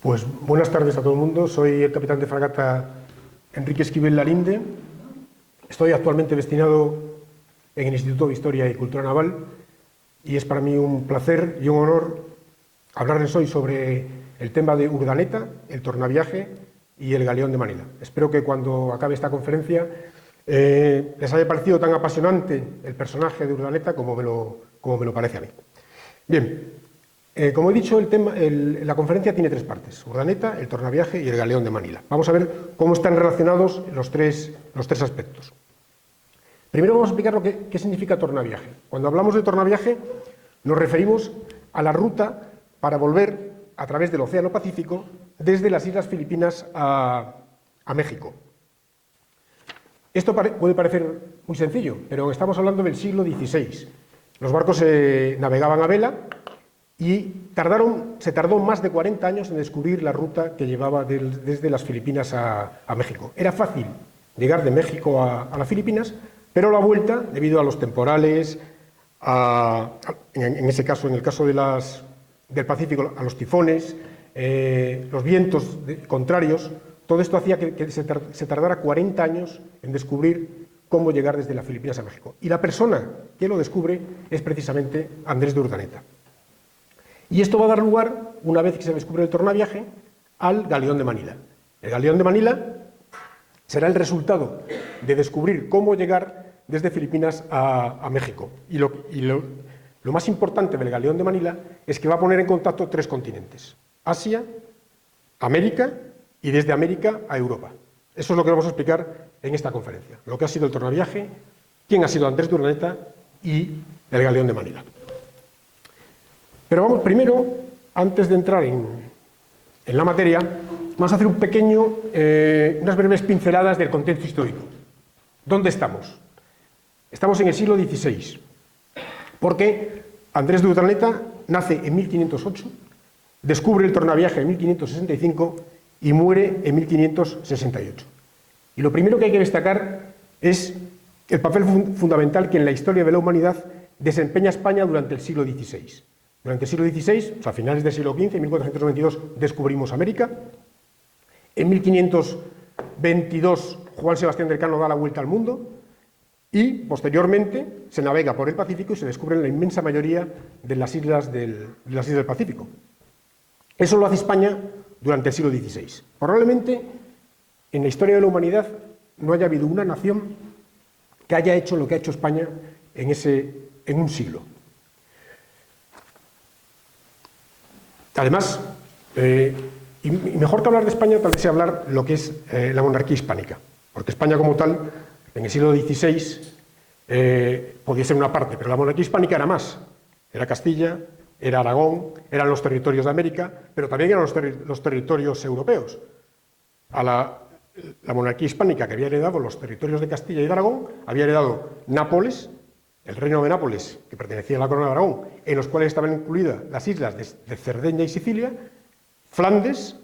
Pues buenas tardes a todo el mundo. Soy el capitán de fragata Enrique Esquivel Lalinde. Estoy actualmente destinado en el Instituto de Historia y Cultura Naval y es para mí un placer y un honor hablarles hoy sobre el tema de Urdaneta, el tornaviaje y el galeón de Manila. Espero que cuando acabe esta conferencia les haya parecido tan apasionante el personaje de Urdaneta como me lo parece a mí. Bien. Como he dicho, la conferencia tiene tres partes: Urdaneta, el tornaviaje y el galeón de Manila. Vamos a ver cómo están relacionados los tres aspectos. Primero vamos a explicar qué significa tornaviaje. Cuando hablamos de tornaviaje nos referimos a la ruta para volver a través del Océano Pacífico desde las Islas Filipinas a México. Esto puede parecer muy sencillo, pero estamos hablando del siglo XVI. Los barcos navegaban a vela y se tardó más de 40 años en descubrir la ruta que llevaba desde las Filipinas a México. Era fácil llegar de México a las Filipinas, pero la vuelta, debido a los temporales, en ese caso, en el caso del Pacífico, a los tifones, los vientos contrarios, todo esto hacía que se tardara 40 años en descubrir cómo llegar desde las Filipinas a México. Y la persona que lo descubre es precisamente Andrés de Urdaneta. Y esto va a dar lugar, una vez que se descubre el tornaviaje, al galeón de Manila. El galeón de Manila será el resultado de descubrir cómo llegar desde Filipinas a México. Y lo más importante del galeón de Manila es que va a poner en contacto tres continentes: Asia, América y desde América a Europa. Eso es lo que vamos a explicar en esta conferencia: lo que ha sido el tornaviaje, quién ha sido Andrés de Urdaneta y el galeón de Manila. Pero vamos, primero, antes de entrar en la materia, vamos a hacer unas breves pinceladas del contexto histórico. ¿Dónde estamos? Estamos en el siglo XVI, porque Andrés de Urdaneta nace en 1508, descubre el tornaviaje en 1565 y muere en 1568. Y lo primero que hay que destacar es el papel fundamental que en la historia de la humanidad desempeña España durante el siglo XVI. Durante el siglo XVI, o sea, a finales del siglo XV, en 1492, descubrimos América. En 1522, Juan Sebastián del Cano da la vuelta al mundo y, posteriormente, se navega por el Pacífico y se descubren la inmensa mayoría de las islas del Pacífico. Eso lo hace España durante el siglo XVI. Probablemente, en la historia de la humanidad, no haya habido una nación que haya hecho lo que ha hecho España en un siglo. Además, y mejor que hablar de España, tal vez sea hablar lo que es la monarquía hispánica, porque España como tal, en el siglo XVI, podía ser una parte, pero la monarquía hispánica era más. Era Castilla, era Aragón, eran los territorios de América, pero también eran los territorios europeos. A la monarquía hispánica, que había heredado los territorios de Castilla y de Aragón, había heredado Nápoles, el reino de Nápoles, que pertenecía a la corona de Aragón, en los cuales estaban incluidas las islas de Cerdeña y Sicilia, Flandes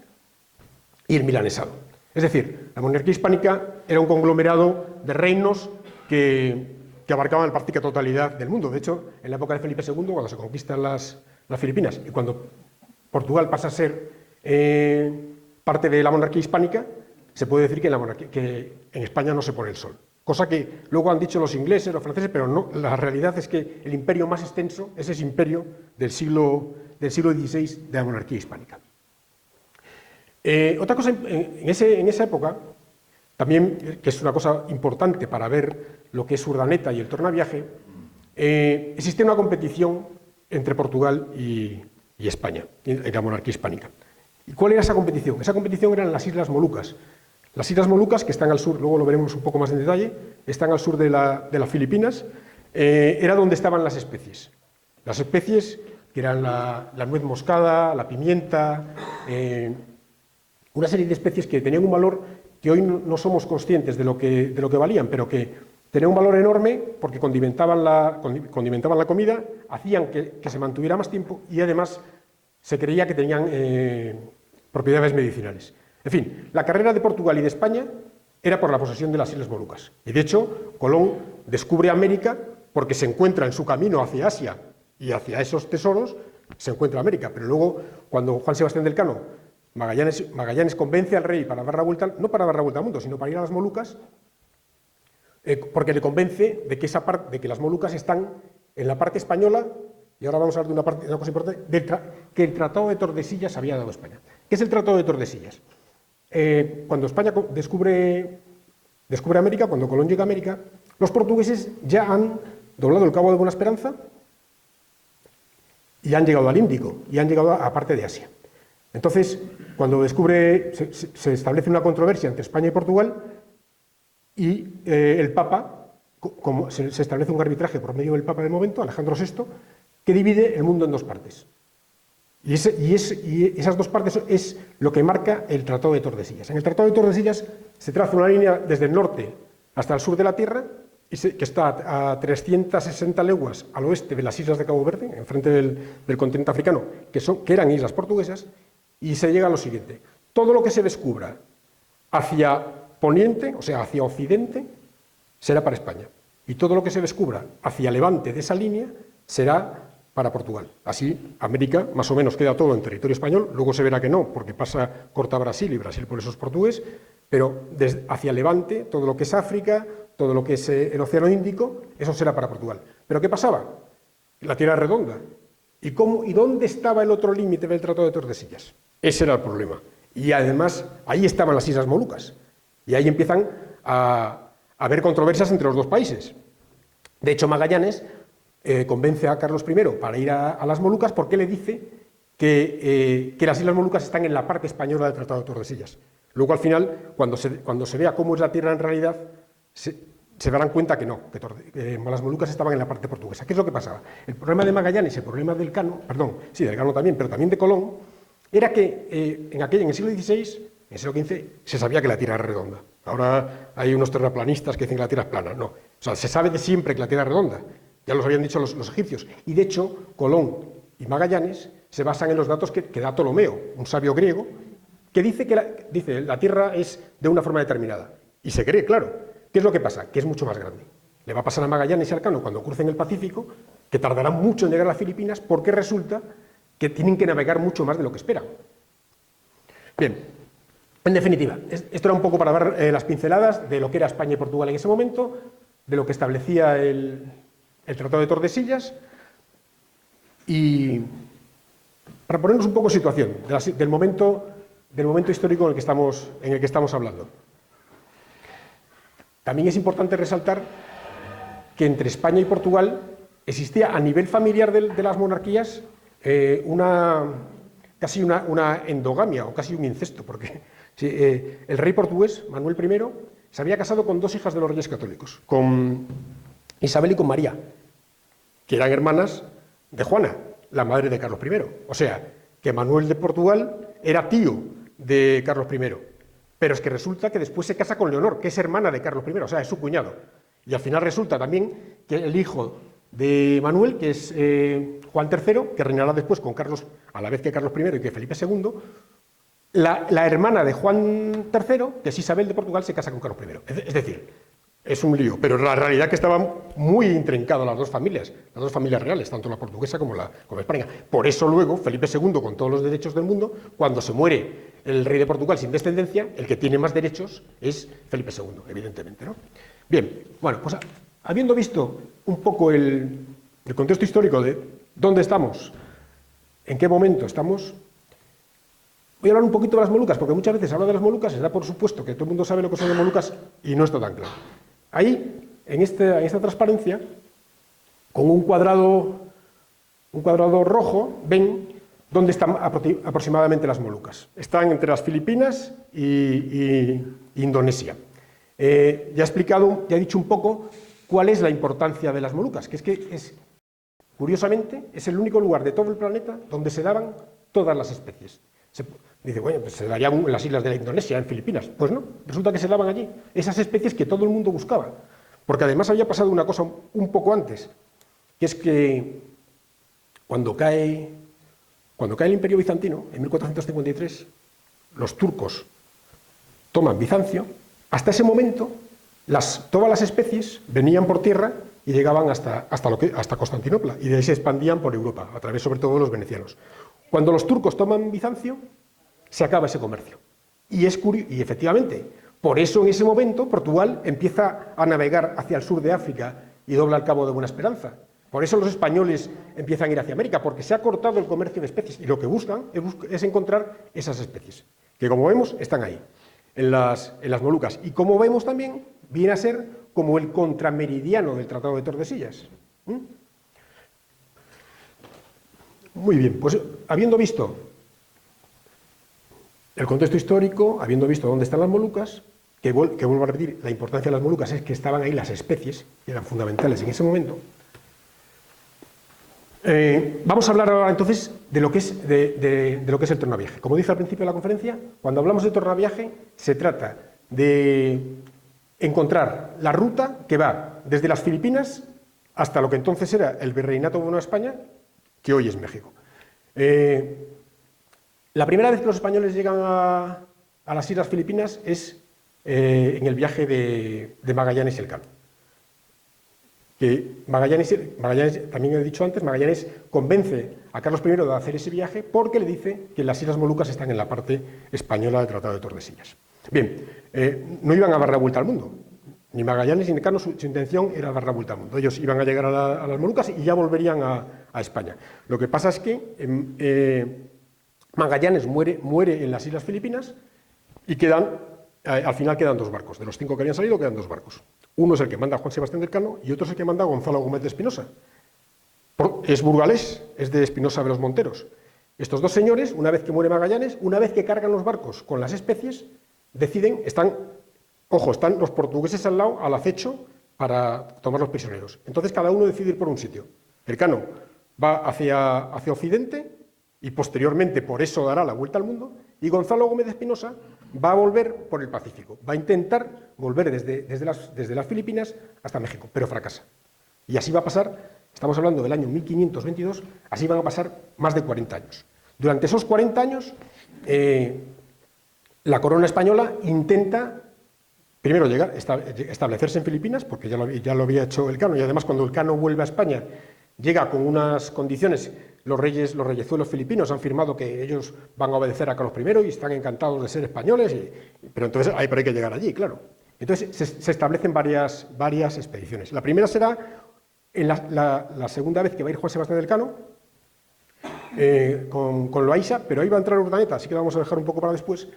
y el Milanesado. Es decir, la monarquía hispánica era un conglomerado de reinos que abarcaban la práctica totalidad del mundo. De hecho, en la época de Felipe II, cuando se conquistan las Filipinas y cuando Portugal pasa a ser parte de la monarquía hispánica, se puede decir que en España no se pone el sol. Cosa que luego han dicho los ingleses, los franceses, pero no, la realidad es que el imperio más extenso es ese imperio del siglo XVI de la monarquía hispánica. Otra cosa, en esa época, también, que es una cosa importante para ver lo que es Urdaneta y el tornaviaje, existía una competición entre Portugal y España, en la monarquía hispánica. ¿Y cuál era esa competición? Esa competición eran las Islas Molucas. Las Islas Molucas, que están al sur, luego lo veremos un poco más en detalle, están al sur de las Filipinas, era donde estaban las especies. Las especies que eran la nuez moscada, la pimienta, una serie de especies que tenían un valor que hoy no somos conscientes de lo que valían, pero que tenían un valor enorme porque condimentaban la comida, hacían que se mantuviera más tiempo y además se creía que tenían propiedades medicinales. En fin, la carrera de Portugal y de España era por la posesión de las Islas Molucas. Y de hecho, Colón descubre América porque se encuentra en su camino hacia Asia y hacia esos tesoros, se encuentra América. Pero luego, cuando Juan Sebastián del Cano Magallanes convence al rey para dar la vuelta, no para dar la vuelta al mundo, sino para ir a las Molucas, porque le convence de que las Molucas están en la parte española, y ahora vamos a hablar de una cosa importante, que el Tratado de Tordesillas había dado a España. ¿Qué es el Tratado de Tordesillas? Cuando España descubre América, cuando Colón llega a América, los portugueses ya han doblado el Cabo de Buena Esperanza y han llegado al Índico, y han llegado a parte de Asia. Entonces, cuando se establece una controversia entre España y Portugal, y el Papa, se establece un arbitraje por medio del Papa del momento, Alejandro VI, que divide el mundo en dos partes. Y esas dos partes es lo que marca el Tratado de Tordesillas. En el Tratado de Tordesillas se traza una línea desde el norte hasta el sur de la Tierra, que está a 360 leguas al oeste de las islas de Cabo Verde, enfrente del continente africano, que eran islas portuguesas, y se llega a lo siguiente: todo lo que se descubra hacia poniente, o sea, hacia occidente, será para España, y todo lo que se descubra hacia levante de esa línea será para Portugal. Así, América más o menos queda todo en territorio español, luego se verá que no, porque corta Brasil, y Brasil por eso es portugués, pero hacia levante, todo lo que es África, todo lo que es el Océano Índico, eso será para Portugal. ¿Pero qué pasaba? La Tierra redonda. ¿Y dónde estaba el otro límite del Tratado de Tordesillas? Ese era el problema. Y además, ahí estaban las Islas Molucas. Y ahí empiezan a haber controversias entre los dos países. De hecho, Magallanes convence a Carlos I para ir a las Molucas, porque le dice que las Islas Molucas están en la parte española del Tratado de Tordesillas. Luego, al final, cuando se vea cómo es la Tierra en realidad, se darán cuenta que no, que las Molucas estaban en la parte portuguesa. ¿Qué es lo que pasaba? El problema de Magallanes, el problema del Cano, del Cano también, pero también de Colón, era que en el siglo XVI, en el siglo XV, se sabía que la Tierra era redonda. Ahora hay unos terraplanistas que dicen que la Tierra es plana. No, o sea, se sabe de siempre que la Tierra es redonda. Ya los habían dicho los egipcios. Y de hecho, Colón y Magallanes se basan en los datos que da Ptolomeo, un sabio griego, que dice que la Tierra es de una forma determinada. Y se cree, claro. ¿Qué es lo que pasa? Que es mucho más grande. Le va a pasar a Magallanes y al Cano cuando crucen el Pacífico, que tardarán mucho en llegar a las Filipinas, porque resulta que tienen que navegar mucho más de lo que esperan. Bien, en definitiva, esto era un poco para dar las pinceladas de lo que era España y Portugal en ese momento, de lo que establecía el Tratado de Tordesillas, y para ponernos un poco en situación del momento histórico en el que estamos hablando. También es importante resaltar que entre España y Portugal existía a nivel familiar de las monarquías casi una endogamia o casi un incesto, porque el rey portugués, Manuel I, se había casado con dos hijas de los reyes católicos, con Isabel y con María, que eran hermanas de Juana, la madre de Carlos I. O sea, que Manuel de Portugal era tío de Carlos I. Pero es que resulta que después se casa con Leonor, que es hermana de Carlos I, o sea, es su cuñado. Y al final resulta también que el hijo de Manuel, que es Juan III, que reinará después con Carlos, a la vez que Carlos I y que Felipe II, la hermana de Juan III, que es Isabel de Portugal, se casa con Carlos I. Es decir, es un lío, pero la realidad es que estaban muy intrincadas las dos familias reales, tanto la portuguesa como la española. Por eso luego Felipe II, con todos los derechos del mundo, cuando se muere el rey de Portugal sin descendencia, el que tiene más derechos es Felipe II, evidentemente, ¿no? Bien, bueno, pues habiendo visto un poco el contexto histórico de dónde estamos, en qué momento estamos, voy a hablar un poquito de las Molucas, porque muchas veces se habla de las Molucas, se da por supuesto que todo el mundo sabe lo que son las Molucas y no está tan claro. Ahí, en esta transparencia, con un cuadrado rojo, ven dónde están aproximadamente las Molucas. Están entre las Filipinas y Indonesia. Ya he dicho un poco cuál es la importancia de las Molucas, que curiosamente, es el único lugar de todo el planeta donde se daban todas las especies. Dice, bueno, pues se darían en las islas de la Indonesia, en Filipinas. Pues no, resulta que se daban allí, esas especies que todo el mundo buscaba. Porque además había pasado una cosa un poco antes, que es que cuando cae el Imperio Bizantino, en 1453, los turcos toman Bizancio. Hasta ese momento, todas las especies venían por tierra y llegaban hasta Constantinopla, y de ahí se expandían por Europa, a través sobre todo de los venecianos. Cuando los turcos toman Bizancio, se acaba ese comercio. Y efectivamente, por eso en ese momento Portugal empieza a navegar hacia el sur de África y dobla el Cabo de Buena Esperanza. Por eso los españoles empiezan a ir hacia América, porque se ha cortado el comercio de especies y lo que buscan es encontrar esas especies, que como vemos están ahí, en las Molucas. Y como vemos también, viene a ser como el contrameridiano del Tratado de Tordesillas. Muy bien, pues habiendo visto el contexto histórico, habiendo visto dónde están las Molucas, que vuelvo a repetir, la importancia de las Molucas es que estaban ahí las especies, que eran fundamentales en ese momento. Vamos a hablar ahora entonces de lo que es el tornaviaje. Como dije al principio de la conferencia, cuando hablamos de tornaviaje se trata de encontrar la ruta que va desde las Filipinas hasta lo que entonces era el Virreinato de Nueva España, que hoy es México. La primera vez que los españoles llegan a las Islas Filipinas es en el viaje de Magallanes y Elcano. Que Magallanes, también he dicho antes, Magallanes convence a Carlos I de hacer ese viaje porque le dice que las Islas Molucas están en la parte española del Tratado de Tordesillas. Bien, no iban a dar la vuelta al mundo, ni Magallanes ni Elcano, su intención era dar la vuelta al mundo. Ellos iban a llegar a las Molucas y ya volverían a España. Lo que pasa es que Magallanes muere en las Islas Filipinas y al final quedan 2 barcos. De los 5 que habían salido quedan 2 barcos. Uno es el que manda Juan Sebastián de Elcano y otro es el que manda Gonzalo Gómez de Espinosa. Es burgalés, es de Espinosa de los Monteros. Estos 2 señores, una vez que muere Magallanes, una vez que cargan los barcos con las especies, están los portugueses al lado, al acecho, para tomar los prisioneros. Entonces cada uno decide ir por un sitio. Elcano va hacia Occidente y posteriormente por eso dará la vuelta al mundo, y Gonzalo Gómez de Espinosa va a volver por el Pacífico, va a intentar volver desde las Filipinas hasta México, pero fracasa. Y así va a pasar, estamos hablando del año 1522, así van a pasar más de 40 años. Durante esos 40 años, la corona española intenta, primero, establecerse en Filipinas, porque ya lo había hecho Elcano, y además cuando Elcano vuelve a España, llega con unas condiciones. Los reyezuelos filipinos han firmado que ellos van a obedecer a Carlos I y están encantados de ser españoles, pero entonces hay que llegar allí, claro. Entonces se establecen varias expediciones. La primera será en la segunda vez que va a ir Juan Sebastián de Elcano con Loaiza, pero ahí va a entrar Urdaneta, así que lo vamos a dejar un poco para después.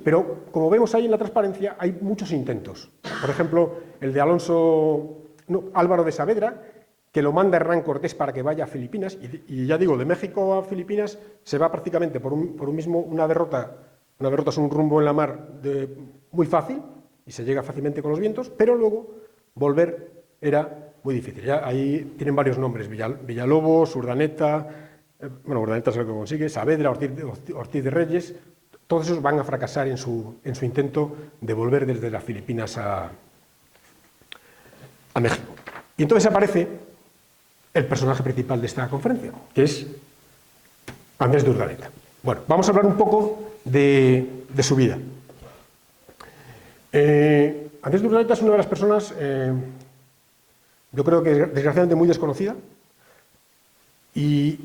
Pero como vemos ahí en la transparencia, hay muchos intentos. Por ejemplo, el de Álvaro de Saavedra, que lo manda Hernán Cortés para que vaya a Filipinas, y ya digo, de México a Filipinas se va prácticamente por una derrota es un rumbo en la mar muy fácil, y se llega fácilmente con los vientos, pero luego volver era muy difícil. Ya ahí tienen varios nombres, Villalobos, Urdaneta, Urdaneta es el que consigue, Saavedra, Ortiz de Reyes, todos esos van a fracasar en su intento de volver desde las Filipinas a México. Y entonces aparece el personaje principal de esta conferencia, que es Andrés de Urdaneta. Bueno, vamos a hablar un poco de su vida. Andrés de Urdaneta es una de las personas, yo creo que desgraciadamente muy desconocida, y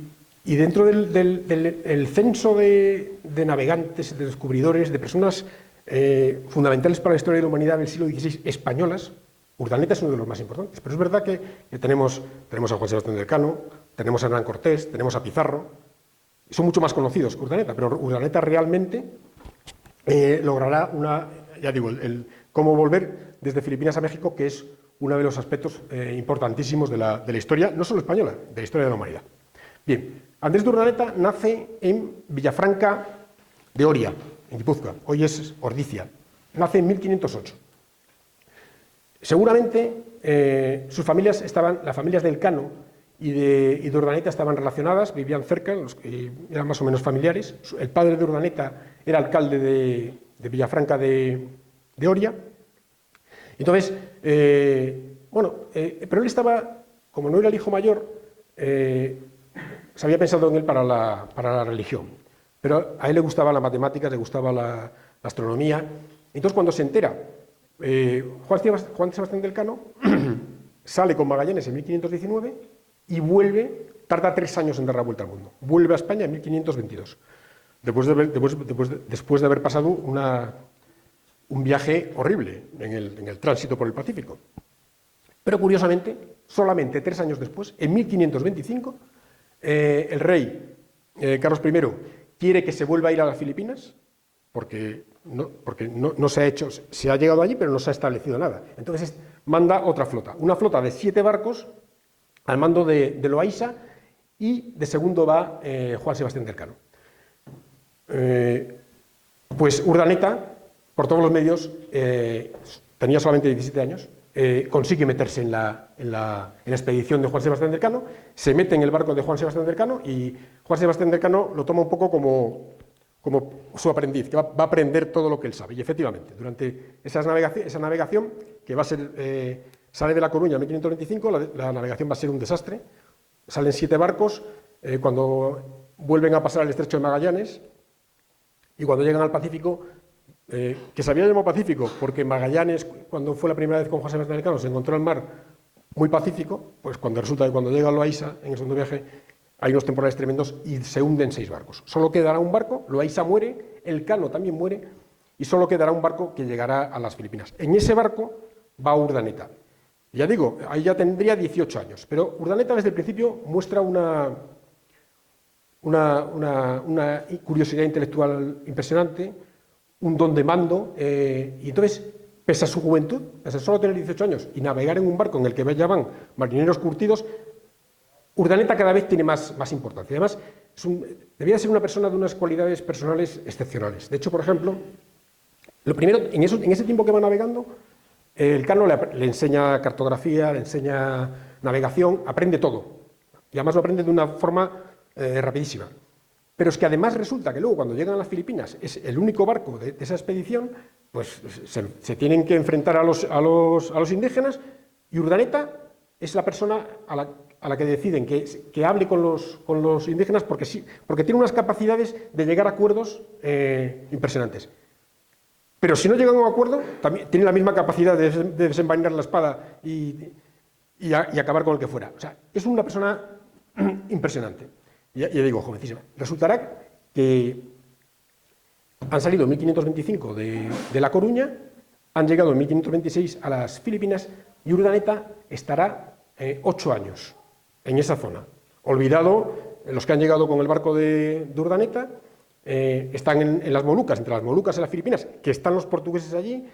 dentro del censo de navegantes, de descubridores, de personas fundamentales para la historia de la humanidad del siglo XVI españolas, Urdaneta es uno de los más importantes, pero es verdad que tenemos a Juan Sebastián de Elcano, tenemos a Hernán Cortés, tenemos a Pizarro, son mucho más conocidos que Urdaneta, pero Urdaneta realmente logrará cómo volver desde Filipinas a México, que es uno de los aspectos importantísimos de la historia, no solo española, de la historia de la humanidad. Bien, Andrés de Urdaneta nace en Villafranca de Oria, en Guipúzcoa, hoy es Ordicia, nace en 1508. Seguramente las familias de Elcano y de Urdaneta estaban relacionadas, vivían cerca, eran más o menos familiares. El padre de Urdaneta era alcalde de Villafranca de Oria. Entonces, pero él estaba, como no era el hijo mayor, se había pensado en él para la religión. Pero a él le gustaba la matemática, le gustaba la astronomía. Entonces, cuando se entera, Juan Sebastián de Elcano sale con Magallanes en 1519 y tarda 3 años en dar la vuelta al mundo. Vuelve a España en 1522. después de haber pasado un viaje horrible en el tránsito por el Pacífico. Pero curiosamente, solamente 3 años después, en 1525, el rey Carlos I quiere que se vuelva a ir a las Filipinas, porque no se ha hecho, se ha llegado allí, pero no se ha establecido nada. Entonces manda otra flota, una flota de 7 barcos al mando de Loaiza, y de segundo va Juan Sebastián del Cano. Pues Urdaneta, por todos los medios, tenía solamente 17 años, consigue meterse en la expedición de Juan Sebastián del Cano, se mete en el barco de Juan Sebastián del Cano, y Juan Sebastián del Cano lo toma un poco como su aprendiz, que va a aprender todo lo que él sabe. Y efectivamente, durante esa navegación, que va a ser, sale de La Coruña en 1525, la navegación va a ser un desastre. Salen 7 barcos, cuando vuelven a pasar el estrecho de Magallanes, y cuando llegan al Pacífico, que se había llamado Pacífico porque Magallanes, cuando fue la primera vez con Juan Sebastián Elcano, se encontró el mar muy pacífico, pues cuando resulta que cuando llega a Loaiza, en el segundo viaje, hay unos temporales tremendos y se hunden 6 barcos. Solo quedará un barco, Loaiza muere, Elcano también muere, y solo quedará un barco que llegará a las Filipinas. En ese barco va Urdaneta. Ya digo, ahí ya tendría 18 años, pero Urdaneta desde el principio muestra una curiosidad intelectual impresionante, un don de mando, y entonces, pese a su juventud, pese a solo tener 18 años y navegar en un barco en el que ya van marineros curtidos, Urdaneta cada vez tiene más importancia. Además, debía ser una persona de unas cualidades personales excepcionales. De hecho, por ejemplo, lo primero, en ese tiempo que va navegando, Elcano le enseña cartografía, le enseña navegación, aprende todo. Y además lo aprende de una forma rapidísima. Pero es que además resulta que luego cuando llegan a las Filipinas es el único barco de esa expedición, pues se tienen que enfrentar a los indígenas, y Urdaneta es la persona a la que deciden que hable con los indígenas porque tiene unas capacidades de llegar a acuerdos impresionantes. Pero si no llegan a un acuerdo, también tiene la misma capacidad de desenvainar la espada y acabar con el que fuera. O sea, es una persona impresionante. Ya digo, jovencísima. Resultará que han salido en 1525 de La Coruña, han llegado en 1526 a las Filipinas, y Urdaneta estará 8 años en esa zona. Olvidado, los que han llegado con el barco de Urdaneta, están en las Molucas, entre las Molucas y las Filipinas, que están los portugueses allí,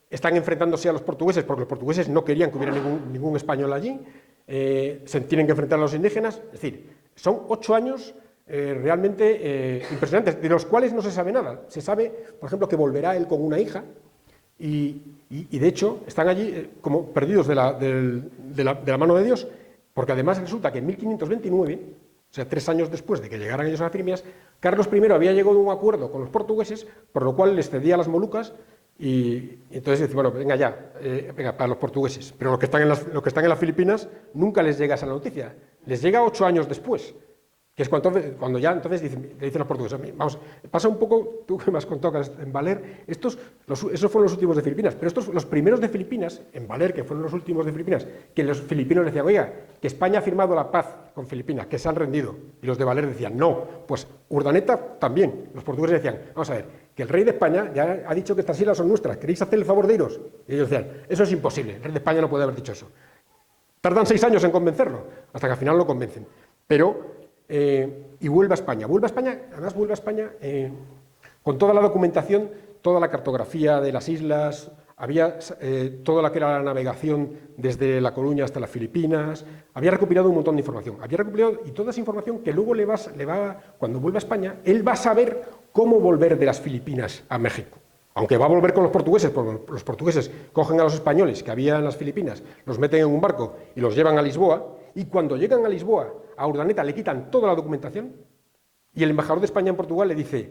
están enfrentándose a los portugueses, porque los portugueses no querían que hubiera ningún español allí, se tienen que enfrentar a los indígenas. Es decir, son 8 años realmente impresionantes, de los cuales no se sabe nada. Se sabe, por ejemplo, que volverá él con una hija, y de hecho están allí como perdidos de la mano de Dios, porque además resulta que en 1529, o sea, 3 años después de que llegaran ellos a las Filipinas, Carlos I había llegado a un acuerdo con los portugueses, por lo cual les cedía las Molucas, y entonces dice, bueno, venga ya, venga, para los portugueses. Pero los que están en las Filipinas nunca les llega esa noticia, les llega 8 años después, que es cuando ya entonces le dicen los portugueses, vamos, pasa un poco, tú que me has contado en Valer, esos fueron los últimos de Filipinas, pero los primeros de Filipinas, en Valer, que fueron los últimos de Filipinas, que los filipinos decían, oiga, que España ha firmado la paz con Filipinas, que se han rendido, y los de Valer decían, no, pues Urdaneta también, los portugueses decían, vamos a ver, que el rey de España ya ha dicho que estas islas son nuestras, ¿queréis hacer el favor de iros? Y ellos decían, eso es imposible, el rey de España no puede haber dicho eso. Tardan 6 años en convencerlo, hasta que al final lo convencen, pero... y vuelve a España, además vuelve a España con toda la documentación, toda la cartografía de las islas, había toda la que era la navegación desde La Coruña hasta las Filipinas, había recopilado un montón de información, y toda esa información que luego cuando vuelve a España, él va a saber cómo volver de las Filipinas a México. Aunque va a volver con los portugueses, porque los portugueses cogen a los españoles que había en las Filipinas, los meten en un barco y los llevan a Lisboa, y cuando llegan a Lisboa, a Urdaneta le quitan toda la documentación, y el embajador de España en Portugal le dice,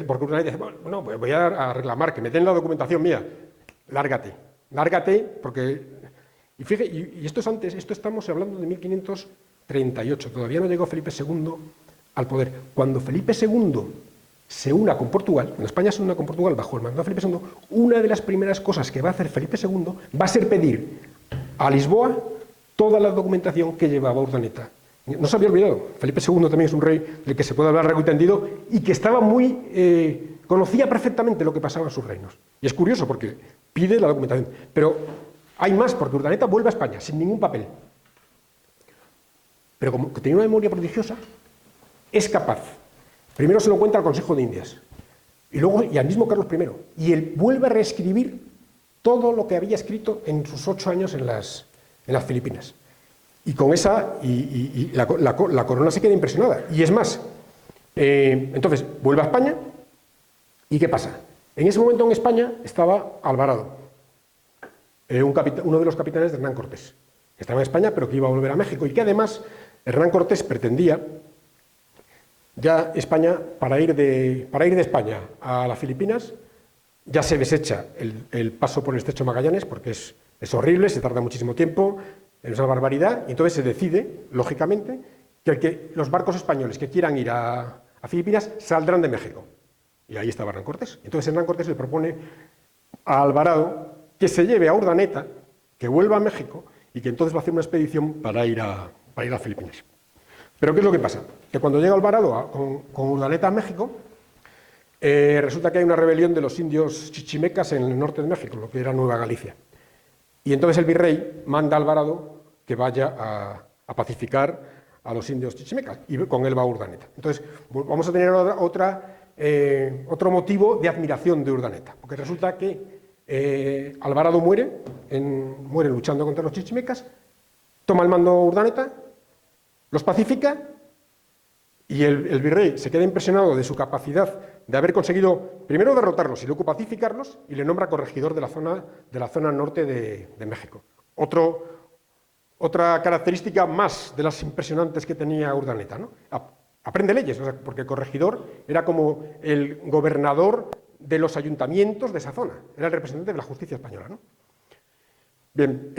porque Urdaneta dice, bueno, pues voy a reclamar que me den la documentación mía, lárgate, porque... Y esto es antes, esto estamos hablando de 1538, todavía no llegó Felipe II al poder. Cuando Felipe II se una con Portugal, cuando España se una con Portugal bajo el mando de Felipe II, una de las primeras cosas que va a hacer Felipe II va a ser pedir a Lisboa toda la documentación que llevaba Urdaneta No se había olvidado. Felipe II también es un rey del que se puede hablar largo y tendido y que estaba conocía perfectamente lo que pasaba en sus reinos. Y es curioso porque pide la documentación. Pero hay más, porque Urdaneta vuelve a España sin ningún papel. Pero como que tenía una memoria prodigiosa, es capaz. Primero se lo cuenta al Consejo de Indias y al mismo Carlos I. Y él vuelve a reescribir todo lo que había escrito en sus 8 años en las Filipinas. Y con esa, la corona se queda impresionada. Y es más, entonces vuelve a España, ¿y qué pasa? En ese momento en España estaba Alvarado, uno de los capitanes de Hernán Cortés, que estaba en España pero que iba a volver a México, y que además Hernán Cortés pretendía ya España, para ir de España a las Filipinas, ya se desecha el paso por el estrecho de Magallanes, porque es horrible, se tarda muchísimo tiempo, es una barbaridad, y entonces se decide, lógicamente, que los barcos españoles que quieran ir a Filipinas saldrán de México. Y ahí estaba Hernán Cortés. Entonces Hernán Cortés le propone a Alvarado que se lleve a Urdaneta, que vuelva a México, y que entonces va a hacer una expedición para ir a Filipinas. Pero ¿qué es lo que pasa? Que cuando llega Alvarado con Urdaneta a México, resulta que hay una rebelión de los indios chichimecas en el norte de México, lo que era Nueva Galicia. Y entonces el virrey manda a Alvarado que vaya a pacificar a los indios chichimecas, y con él va Urdaneta. Entonces vamos a tener otro motivo de admiración de Urdaneta, porque resulta que Alvarado muere luchando contra los chichimecas, toma el mando Urdaneta, los pacifica, y el virrey se queda impresionado de su capacidad de haber conseguido primero derrotarlos y luego pacificarlos, y le nombra corregidor de la zona norte de México. Otra característica más de las impresionantes que tenía Urdaneta, ¿no? Aprende leyes, porque el corregidor era como el gobernador de los ayuntamientos de esa zona, era el representante de la justicia española, ¿no? Bien,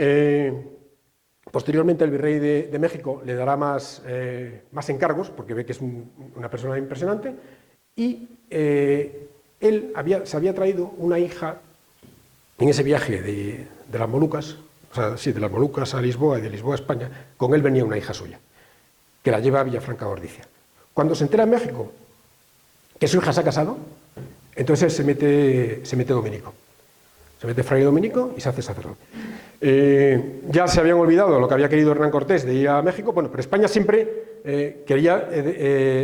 posteriormente el virrey de México le dará más encargos, porque ve que es una persona impresionante, y él se había traído una hija en ese viaje de las Molucas, de las Molucas a Lisboa y de Lisboa a España. Con él venía una hija suya, que la lleva a Villafranca de Ordicia. Cuando se entera en México que su hija se ha casado, entonces se mete dominico. Se mete fraile dominico y se hace sacerdote. Ya se habían olvidado lo que había querido Hernán Cortés de ir a México, bueno, pero España siempre quería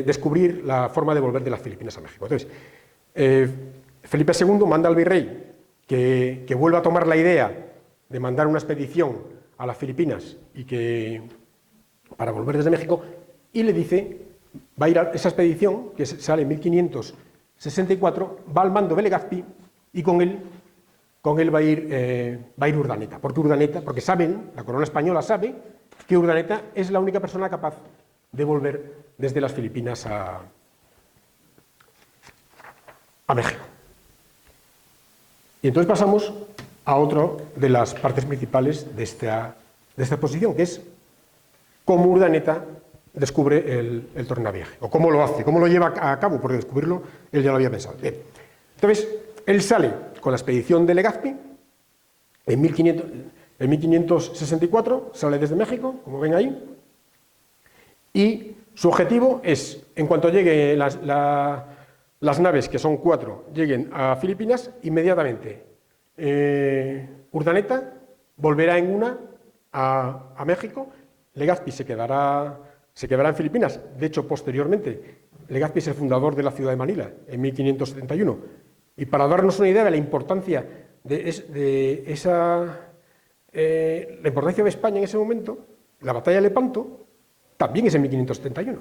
descubrir la forma de volver de las Filipinas a México. Entonces, Felipe II manda al virrey que vuelva a tomar la idea de mandar una expedición a las Filipinas para volver desde México, y le dice, va a ir a esa expedición, que sale en 1564, va al mando de Legazpi, y con él va a ir Urdaneta, porque saben, la corona española sabe que Urdaneta es la única persona capaz de volver desde las Filipinas a México. Y entonces pasamos a otra de las partes principales de esta exposición, que es cómo Urdaneta descubre el tornaviaje, o cómo lo hace, cómo lo lleva a cabo, porque descubrirlo él ya lo había pensado. Bien. Entonces, él sale con la expedición de Legazpi en 1564, sale desde México, como ven ahí, y su objetivo es, en cuanto lleguen las naves, que son 4, lleguen a Filipinas, inmediatamente Urdaneta volverá en una a México, Legazpi se quedará en Filipinas. De hecho, posteriormente, Legazpi es el fundador de la ciudad de Manila, en 1571, y para darnos una idea de la importancia de España en ese momento, la batalla de Lepanto también es en 1571.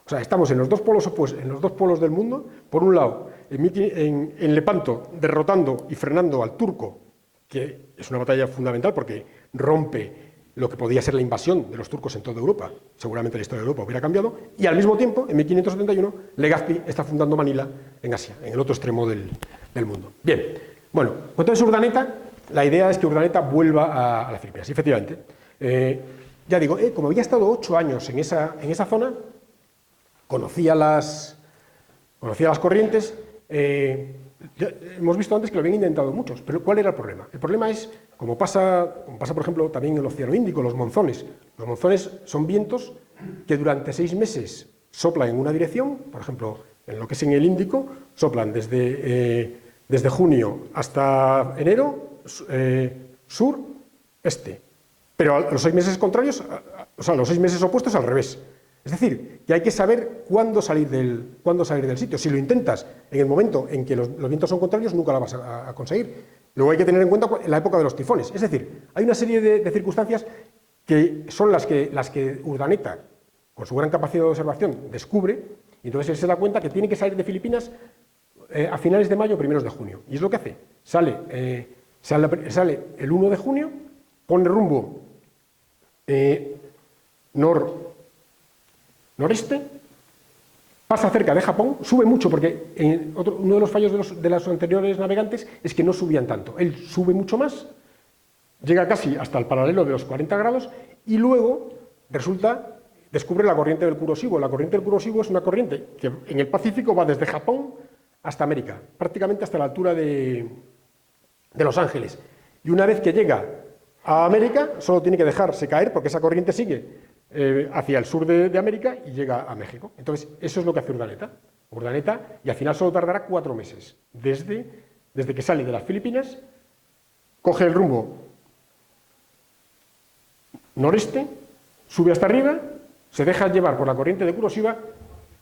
O sea, estamos en los dos polos opuestos, en los dos polos del mundo. Por un lado, en Lepanto, derrotando y frenando al turco, que es una batalla fundamental porque rompe lo que podía ser la invasión de los turcos en toda Europa. Seguramente la historia de Europa hubiera cambiado. Y al mismo tiempo, en 1571, Legazpi está fundando Manila en Asia, en el otro extremo del mundo. Bien, bueno, entonces Urdaneta, la idea es que Urdaneta vuelva a las Filipinas. Y efectivamente, ya digo, como había estado 8 años en esa zona, conocía las corrientes, Ya hemos visto antes que lo habían intentado muchos, pero ¿cuál era el problema? El problema es, como pasa por ejemplo, también en el Océano Índico, los monzones. Los monzones son vientos que durante 6 meses soplan en una dirección, por ejemplo, en lo que es en el Índico, soplan desde junio hasta enero, sur, este. Pero a los 6 meses contrarios, o sea, los 6 meses opuestos al revés. Es decir, que hay que saber cuándo salir del sitio. Si lo intentas en el momento en que los vientos son contrarios, nunca la vas a conseguir. Luego hay que tener en cuenta la época de los tifones. Es decir, hay una serie de circunstancias que son las que Urdaneta, con su gran capacidad de observación, descubre, y entonces él se da cuenta que tiene que salir de Filipinas a finales de mayo o primeros de junio. Y es lo que hace. Sale el 1 de junio, pone rumbo noreste, pasa cerca de Japón, sube mucho porque uno de los fallos de los anteriores navegantes es que no subían tanto. Él sube mucho más, llega casi hasta el paralelo de los 40 grados y luego descubre la corriente del Kuroshio. La corriente del Kuroshio es una corriente que en el Pacífico va desde Japón hasta América, prácticamente hasta la altura de Los Ángeles. Y una vez que llega a América, solo tiene que dejarse caer porque esa corriente sigue hacia el sur de América y llega a México. Entonces, eso es lo que hace Urdaneta, y al final solo tardará 4 meses, desde que sale de las Filipinas, coge el rumbo noreste, sube hasta arriba, se deja llevar por la corriente de Kuroshio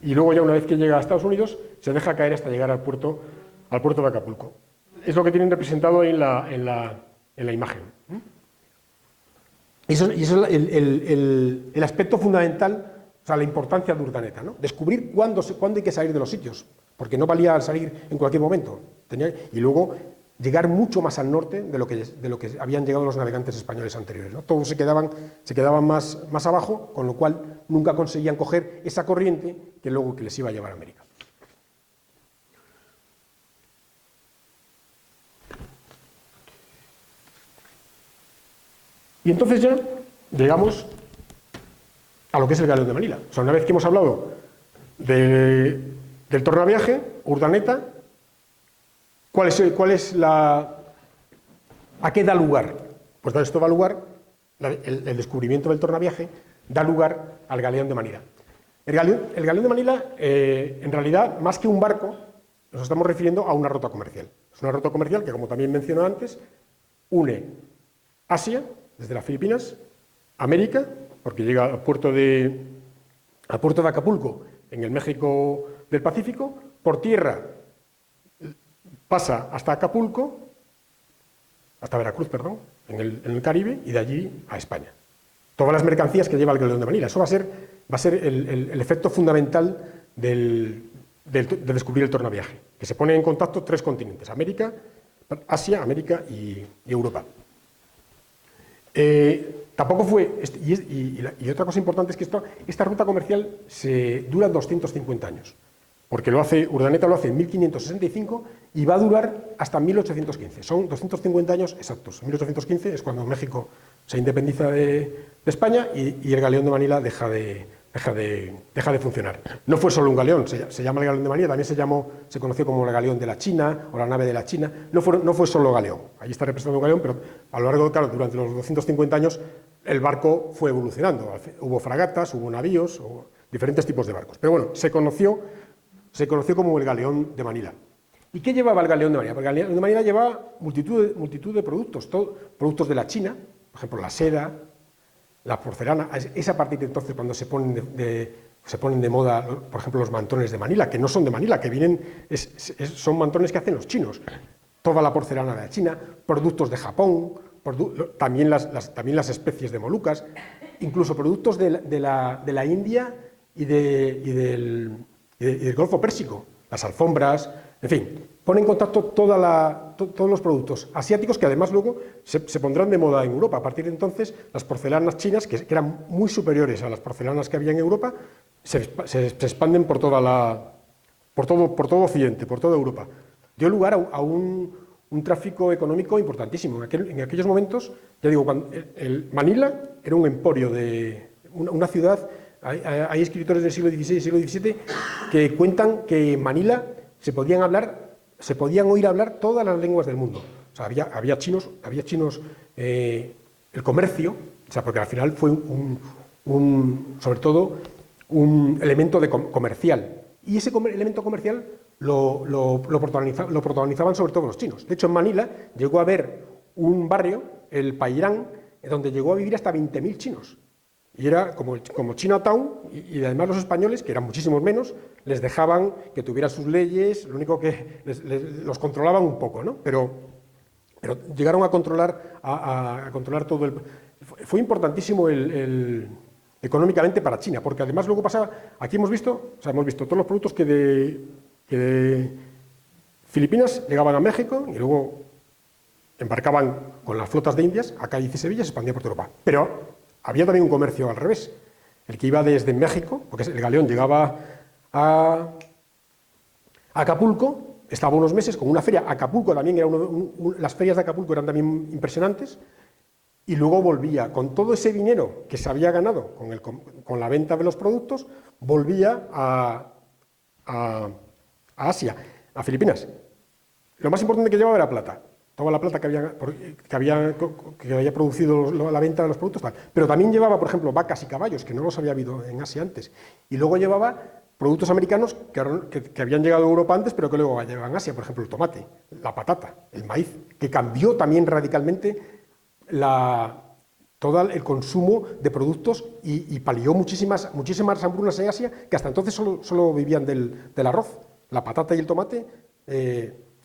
y luego ya una vez que llega a Estados Unidos, se deja caer hasta llegar al puerto de Acapulco. Es lo que tienen representado en la imagen. Y eso es el aspecto fundamental, o sea, la importancia de Urdaneta, ¿no? Descubrir cuándo hay que salir de los sitios, porque no valía salir en cualquier momento. Y luego llegar mucho más al norte de lo que habían llegado los navegantes españoles anteriores, ¿no? Todos se quedaban más abajo, con lo cual nunca conseguían coger esa corriente que les iba a llevar a América. Y entonces ya llegamos a lo que es el Galeón de Manila. O sea, una vez que hemos hablado del tornaviaje, Urdaneta, ¿a qué da lugar? Pues esto da lugar, el descubrimiento del tornaviaje da lugar al Galeón de Manila. El Galeón de Manila, en realidad, más que un barco, nos estamos refiriendo a una ruta comercial. Es una ruta comercial que, como también mencioné antes, une Asia, desde las Filipinas, América, porque llega al puerto de Acapulco, en el México del Pacífico, por tierra pasa hasta Acapulco, hasta Veracruz, perdón, en el Caribe, y de allí a España. Todas las mercancías que lleva el Galeón de Manila. Eso va a ser el efecto fundamental de descubrir el tornaviaje, que se pone en contacto 3 continentes, Asia, América y Europa. Tampoco fue, y otra cosa importante es que esta ruta comercial dura 250 años, porque Urdaneta lo hace en 1565 y va a durar hasta 1815. Son 250 años exactos. En 1815 es cuando México se independiza de España y el Galeón de Manila deja de funcionar. No fue solo un galeón, se llama el Galeón de Manila, también se conoció como el Galeón de la China o la nave de la China. No fue solo galeón, allí está representado un galeón, pero a lo largo, claro, durante los 250 años el barco fue evolucionando. Hubo fragatas, hubo navíos, hubo diferentes tipos de barcos. Pero bueno, se conoció como el Galeón de Manila. ¿Y qué llevaba el Galeón de Manila? Porque el Galeón de Manila llevaba multitud de productos, productos de la China, por ejemplo, la seda, la porcelana. Es a partir de entonces cuando se ponen de moda, por ejemplo, los mantones de Manila, que no son de Manila, que son mantones que hacen los chinos. Toda la porcelana de la China, productos de Japón, también las especies de Molucas, incluso productos de la India y del Golfo Pérsico, las alfombras, en fin, pone en contacto todos los productos asiáticos que además luego se pondrán de moda en Europa. A partir de entonces, las porcelanas chinas, que eran muy superiores a las porcelanas que había en Europa, se expanden por todo Occidente, por toda Europa. Dio lugar a un tráfico económico importantísimo. En aquellos momentos, ya digo, Manila era un emporio una ciudad. Hay escritores del siglo XVI y siglo XVII que cuentan que en Manila se podían hablar se podían oír hablar todas las lenguas del mundo. O sea, había chinos, el comercio, o sea, porque al final fue sobre todo un elemento comercial. Y ese elemento comercial lo protagonizaban sobre todo los chinos. De hecho, en Manila llegó a haber un barrio, el Pairán, donde llegó a vivir hasta 20.000 chinos. Y era como Chinatown, y además los españoles, que eran muchísimos menos, les dejaban que tuvieran sus leyes, lo único que los controlaban un poco, ¿no? Pero llegaron a controlar, a controlar todo el... Fue importantísimo económicamente para China, porque además luego pasaba, aquí hemos visto todos los productos que de Filipinas llegaban a México y luego embarcaban con las flotas de Indias a Cádiz y Sevilla y se expandía por Europa. Pero había también un comercio al revés, el que iba desde México, porque el galeón llegaba a Acapulco, estaba unos meses con una feria. Acapulco también era las ferias de Acapulco eran también impresionantes, y luego volvía con todo ese dinero que se había ganado con la venta de los productos, volvía a Asia, a Filipinas. Lo más importante que llevaba era plata, toda la plata que había producido la venta de los productos, tal. Pero también llevaba, por ejemplo, vacas y caballos, que no los había habido en Asia antes, y luego llevaba productos americanos que habían llegado a Europa antes, pero que luego llegaban a Asia, por ejemplo, el tomate, la patata, el maíz, que cambió también radicalmente todo el consumo de productos y palió muchísimas hambrunas en Asia, que hasta entonces solo vivían del arroz. La patata y el tomate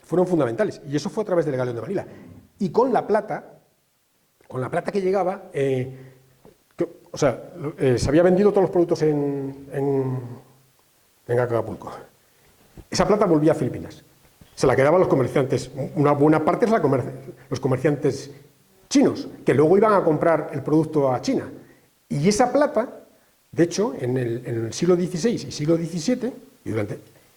fueron fundamentales, y eso fue a través del galeón de Manila. Y con la plata que llegaba, se había vendido todos los productos en Acapulco. Esa plata volvía a Filipinas, se la quedaban los comerciantes, una buena parte es los comerciantes chinos, que luego iban a comprar el producto a China. Y esa plata, de hecho, en el siglo XVI y siglo XVII,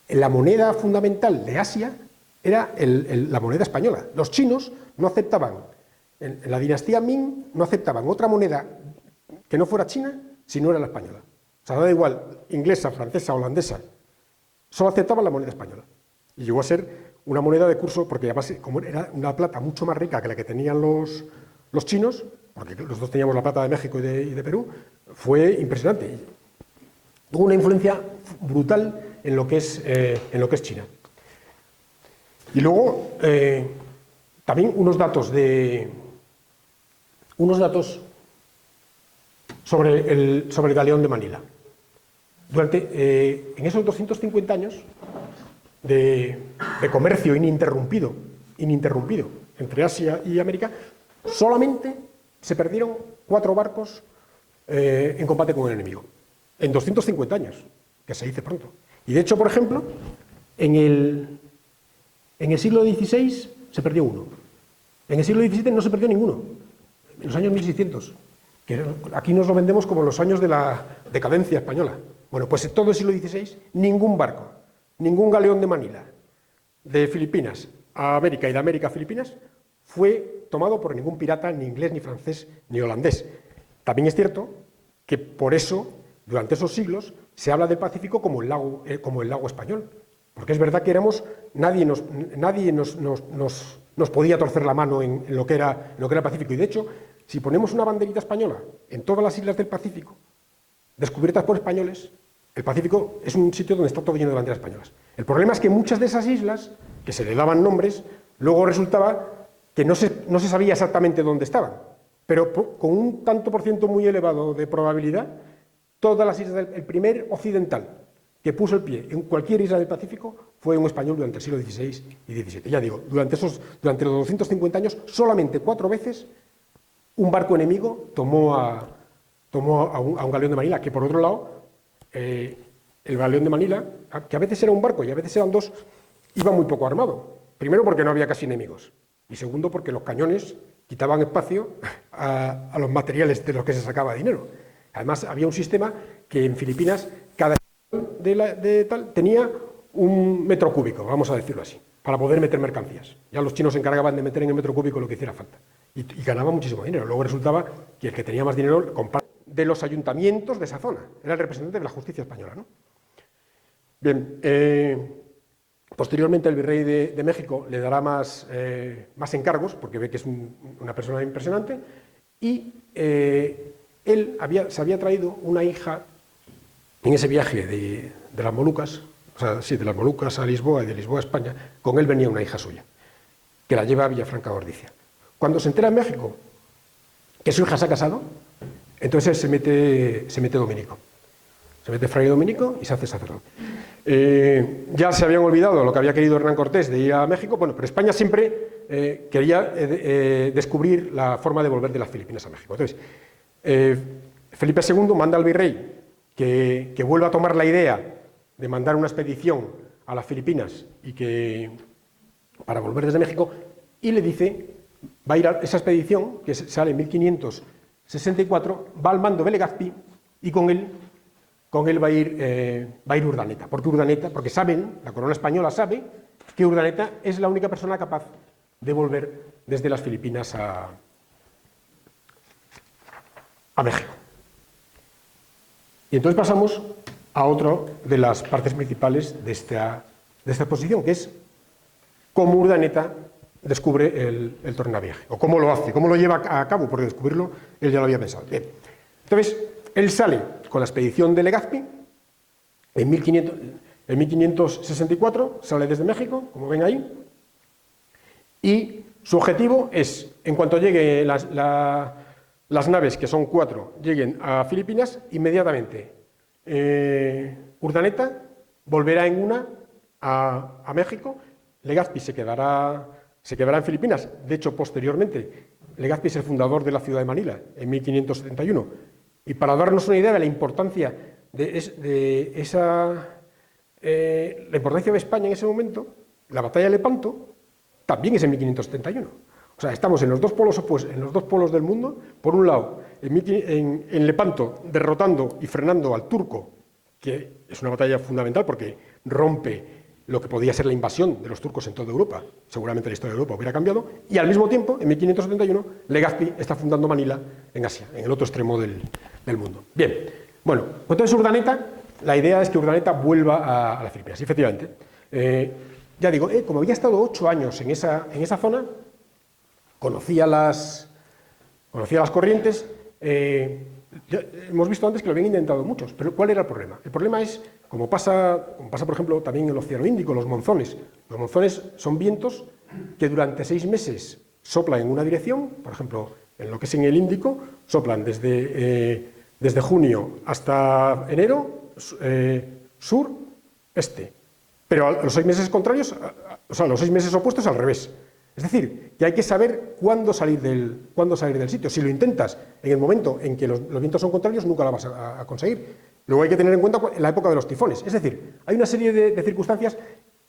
la moneda fundamental de Asia era la moneda española. Los chinos no aceptaban, en la dinastía Ming, no aceptaban otra moneda que no fuera china si no era la española. O sea, da igual, inglesa, francesa, holandesa, solo aceptaban la moneda española. Y llegó a ser una moneda de curso, porque además, como era una plata mucho más rica que la que tenían los chinos, porque los dos teníamos la plata de México y de Perú, fue impresionante. Tuvo una influencia brutal en lo que es China. Y luego, también unos datos sobre el galeón de Manila. En esos 250 años de comercio ininterrumpido entre Asia y América, solamente se perdieron 4 barcos en combate con el enemigo. En 250 años, que se dice pronto. Y de hecho, por ejemplo, en el siglo XVI se perdió uno. En el siglo XVII no se perdió ninguno. En los años 1600. Que aquí nos lo vendemos como los años de la decadencia española. Bueno, pues en todo el siglo XVI, ningún barco, ningún galeón de Manila, de Filipinas a América y de América a Filipinas, fue tomado por ningún pirata, ni inglés, ni francés, ni holandés. También es cierto que por eso, durante esos siglos, se habla del Pacífico como el lago español. Porque es verdad que nadie nos podía torcer la mano en lo que era el Pacífico. Y de hecho, si ponemos una banderita española en todas las islas del Pacífico, descubiertas por españoles, el Pacífico es un sitio donde está todo lleno de banderas españolas. El problema es que muchas de esas islas, que se le daban nombres, luego resultaba que no se sabía exactamente dónde estaban, pero con un tanto por ciento muy elevado de probabilidad, todas las islas, el primer occidental que puso el pie en cualquier isla del Pacífico fue un español durante el siglo XVI y XVII. Ya digo, durante los 250 años, solamente 4 veces un barco enemigo tomó a un galeón de Manila, que por otro lado, el galeón de Manila, que a veces era un barco y a veces eran 2, iba muy poco armado. Primero porque no había casi enemigos, y segundo porque los cañones quitaban espacio a los materiales de los que se sacaba dinero. Además, había un sistema que en Filipinas, cada tenía 1 metro cúbico, vamos a decirlo así, para poder meter mercancías. Ya los chinos se encargaban de meter en el metro cúbico lo que hiciera falta. Y ganaban muchísimo dinero. Luego resultaba que el que tenía más dinero compraba de los ayuntamientos de esa zona. Era el representante de la justicia española, ¿no? Bien, Posteriormente el virrey de México le dará más encargos, porque ve que es una persona impresionante, y él se había traído una hija en ese viaje de las Molucas, o sea, sí, de las Molucas a Lisboa y de Lisboa a España. Con él venía una hija suya, que la lleva a Villafranca de Ordicia. Cuando se entera en México que su hija se ha casado, entonces se mete dominico. Se mete fraile dominico y se hace sacerdote. Ya se habían olvidado lo que había querido Hernán Cortés de ir a México, bueno, pero España siempre quería descubrir la forma de volver de las Filipinas a México. Entonces, Felipe II manda al virrey que vuelva a tomar la idea de mandar una expedición a las Filipinas para volver desde México, y le dice, va a ir a esa expedición, que sale en 1564, va al mando de Legazpi, y con él va a ir Urdaneta. ¿Por qué Urdaneta? Porque la corona española sabe que Urdaneta es la única persona capaz de volver desde las Filipinas a México. Y entonces pasamos a otra de las partes principales de esta exposición, que es cómo Urdaneta descubre el tornaviaje, o cómo lo hace, cómo lo lleva a cabo, porque descubrirlo él ya lo había pensado. Bien. Entonces, él sale con la expedición de Legazpi en 1564, sale desde México, como ven ahí, y su objetivo es, en cuanto lleguen las naves, que son 4, lleguen a Filipinas, inmediatamente Urdaneta volverá en una a México. Legazpi se quedará en Filipinas. De hecho, posteriormente, Legazpi es el fundador de la ciudad de Manila en 1571. Y para darnos una idea de la importancia de España en ese momento, la batalla de Lepanto también es en 1571. O sea, estamos en los dos polos opuestos, en los dos polos del mundo. Por un lado, en Lepanto, derrotando y frenando al turco, que es una batalla fundamental porque rompe lo que podía ser la invasión de los turcos en toda Europa. Seguramente la historia de Europa hubiera cambiado. Y al mismo tiempo, en 1571, Legazpi está fundando Manila en Asia, en el otro extremo del mundo. Bien, bueno, entonces Urdaneta, la idea es que Urdaneta vuelva a las Filipinas. Y efectivamente, ya digo, como había estado 8 años en esa zona, conocía las corrientes. Hemos visto antes que lo habían intentado muchos, pero ¿cuál era el problema? El problema es, como pasa por ejemplo también en el Océano Índico, los monzones. Los monzones son vientos que durante 6 meses soplan en una dirección. Por ejemplo, en lo que es en el Índico, soplan desde junio hasta enero, sur, este. Pero a los 6 meses contrarios, o sea, los 6 meses opuestos al revés. Es decir, que hay que saber cuándo salir del sitio. Si lo intentas en el momento en que los vientos son contrarios, nunca lo vas a conseguir. Luego hay que tener en cuenta la época de los tifones. Es decir, hay una serie de circunstancias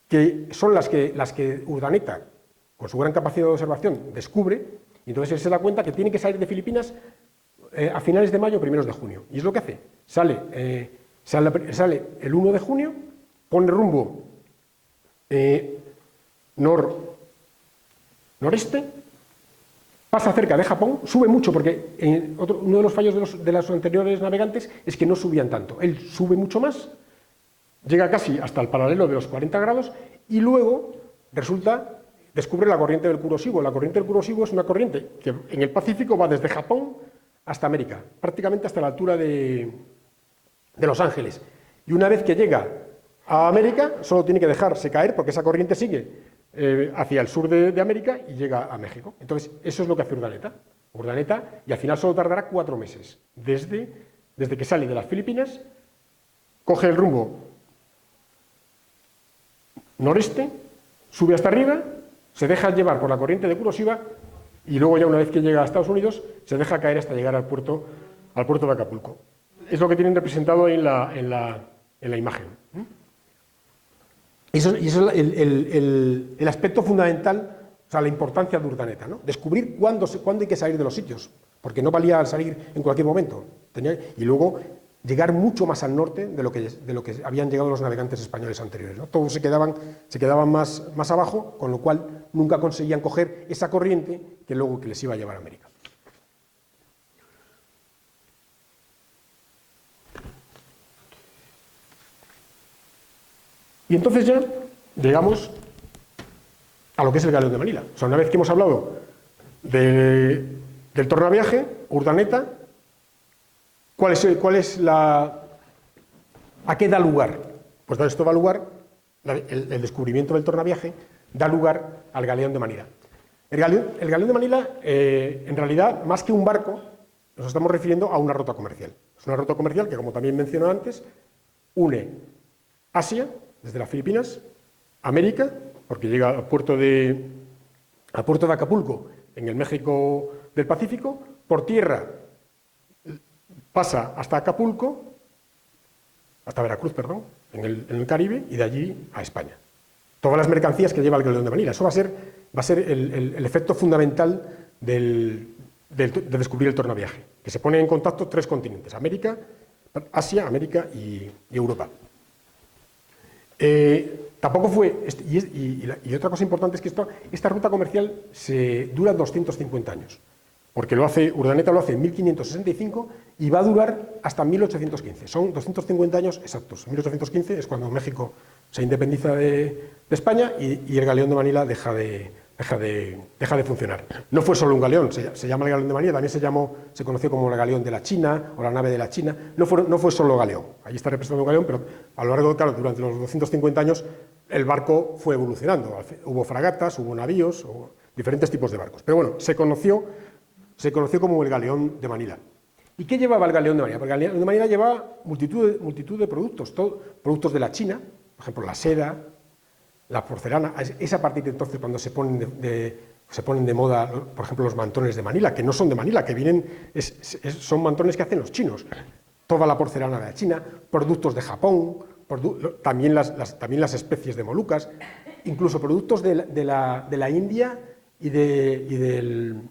que son las que Urdaneta, con su gran capacidad de observación, descubre, y entonces él se da cuenta que tiene que salir de Filipinas a finales de mayo o primeros de junio. Y es lo que hace. Sale el 1 de junio, pone rumbo noreste, pasa cerca de Japón, sube mucho, porque uno de los fallos de los anteriores navegantes es que no subían tanto. Él sube mucho más, llega casi hasta el paralelo de los 40 grados, y luego descubre la corriente del Kuroshio. La corriente del Kuroshio es una corriente que en el Pacífico va desde Japón hasta América, prácticamente hasta la altura de Los Ángeles. Y una vez que llega a América, solo tiene que dejarse caer, porque esa corriente sigue hacia el sur de América y llega a México. Entonces, eso es lo que hace Urdaneta, y al final solo tardará 4 meses, desde que sale de las Filipinas, coge el rumbo noreste, sube hasta arriba, se deja llevar por la corriente de Kuroshio, y luego ya una vez que llega a Estados Unidos, se deja caer hasta llegar al puerto de Acapulco. Es lo que tienen representado en la imagen. Y eso es el aspecto fundamental, o sea, la importancia de Urdaneta, ¿no? Descubrir cuándo hay que salir de los sitios, porque no valía salir en cualquier momento. Y luego llegar mucho más al norte de lo que habían llegado los navegantes españoles anteriores, ¿no? Todos se quedaban más abajo, con lo cual nunca conseguían coger esa corriente que les iba a llevar a América. Y entonces ya llegamos a lo que es el galeón de Manila. O sea, una vez que hemos hablado del tornaviaje, Urdaneta, ¿a qué da lugar? Pues esto da lugar, el descubrimiento del tornaviaje da lugar al galeón de Manila. El galeón de Manila, en realidad, más que un barco, nos estamos refiriendo a una ruta comercial. Es una ruta comercial que, como también mencioné antes, une Asia, desde las Filipinas, América, porque llega al puerto de Acapulco, en el México del Pacífico, por tierra pasa hasta Acapulco, hasta Veracruz, perdón, en el Caribe, y de allí a España. Todas las mercancías que lleva el galeón de Manila. Eso va a ser el efecto fundamental de descubrir el tornaviaje, que se pone en contacto 3 continentes: Asia, América y Europa. Tampoco fue, y otra cosa importante es que esta ruta comercial dura 250 años, porque Urdaneta lo hace en 1565 y va a durar hasta 1815. Son 250 años exactos. 1815 es cuando México se independiza de España y el galeón de Manila deja de funcionar. No fue solo un galeón, se llama el galeón de Manila, también se conoció como el galeón de la China o la nave de la China. No fue solo galeón, allí está representado un galeón, pero a lo largo, claro, durante los 250 años el barco fue evolucionando. Hubo fragatas, hubo navíos, hubo diferentes tipos de barcos. Pero bueno, se conoció como el galeón de Manila. ¿Y qué llevaba el galeón de Manila? Porque el galeón de Manila llevaba multitud de productos, productos de la China, por ejemplo, la seda, la porcelana. Es a partir de entonces cuando se ponen de moda, por ejemplo, los mantones de Manila, que no son de Manila, que son mantones que hacen los chinos. Toda la porcelana de la China, productos de Japón, también las especies de Molucas, incluso productos de la India y del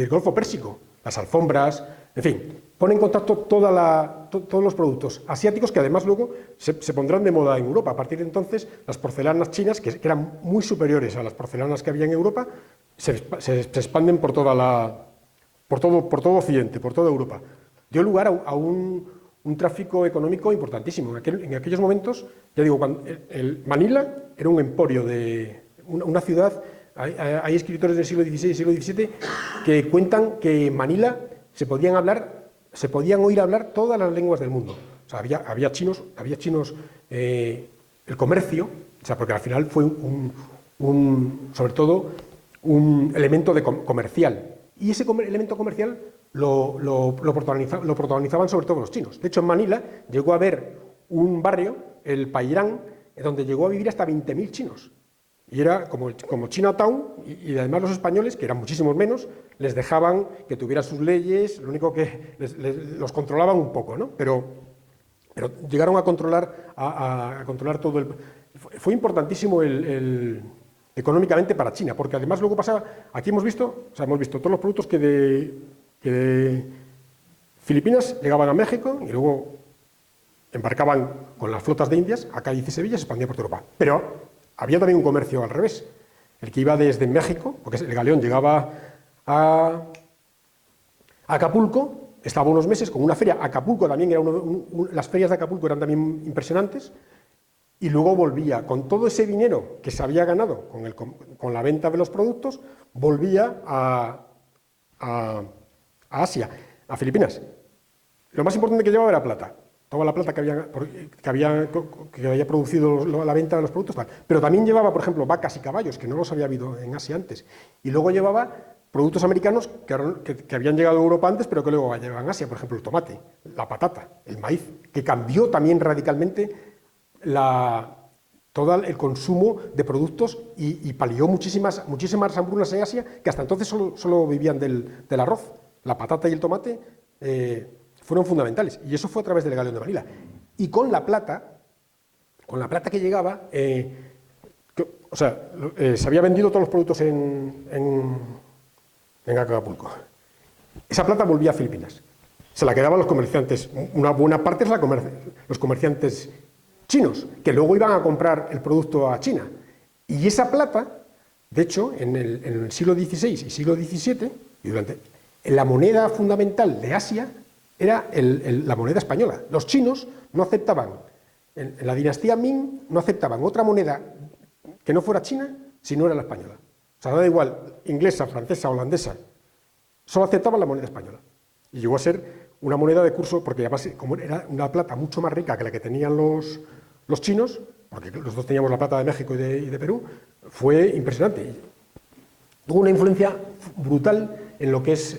Golfo Pérsico, las alfombras, en fin, pone en contacto todos los productos asiáticos que además luego se pondrán de moda en Europa. A partir de entonces, las porcelanas chinas, que eran muy superiores a las porcelanas que había en Europa, se expanden por todo Occidente, por toda Europa. Dio lugar a un tráfico económico importantísimo. En aquellos momentos, ya digo, Manila era un emporio una ciudad. Hay escritores del siglo XVI y siglo XVII que cuentan que en Manila se podían oír hablar todas las lenguas del mundo. O sea, había chinos, el comercio, o sea, porque al final fue sobre todo un elemento comercial. Y ese elemento comercial lo protagonizaban sobre todo los chinos. De hecho, en Manila llegó a haber un barrio, el Pairán, donde llegó a vivir hasta 20.000 chinos. Y era como Chinatown, y además los españoles, que eran muchísimos menos, les dejaban que tuvieran sus leyes, lo único que los controlaban un poco, ¿no? Pero llegaron a controlar todo el... Fue importantísimo económicamente para China, porque además luego pasaba... Aquí hemos visto todos los productos que de Filipinas llegaban a México y luego embarcaban con las flotas de Indias a Cádiz y Sevilla y se expandían por toda Europa. Pero había también un comercio al revés, el que iba desde México, porque el galeón llegaba a Acapulco, estaba unos meses con una feria. Acapulco también era las ferias de Acapulco eran también impresionantes, y luego volvía con todo ese dinero que se había ganado con la venta de los productos, volvía a Asia, a Filipinas. Lo más importante que llevaba era plata. Toda la plata que había producido la venta de los productos, pero también llevaba, por ejemplo, vacas y caballos, que no los había habido en Asia antes, y luego llevaba productos americanos que habían llegado a Europa antes, pero que luego llegaban a Asia, por ejemplo, el tomate, la patata, el maíz, que cambió también radicalmente todo el consumo de productos y palió muchísimas hambrunas en Asia, que hasta entonces solo vivían del arroz. La patata y el tomate fueron fundamentales, y eso fue a través del galeón de Manila. Y con la plata que llegaba, se había vendido todos los productos en Acapulco. Esa plata volvía a Filipinas, se la quedaban los comerciantes, una buena parte los comerciantes chinos, que luego iban a comprar el producto a China. Y esa plata, de hecho, en el siglo XVI y siglo XVII, la moneda fundamental de Asia era la moneda española. Los chinos no aceptaban, en la dinastía Ming, no aceptaban otra moneda que no fuera china si no era la española. O sea, da igual, inglesa, francesa, holandesa, solo aceptaban la moneda española. Y llegó a ser una moneda de curso, porque además, como era una plata mucho más rica que la que tenían los chinos, porque los dos teníamos la plata de México y de Perú, fue impresionante. Tuvo una influencia brutal en lo que es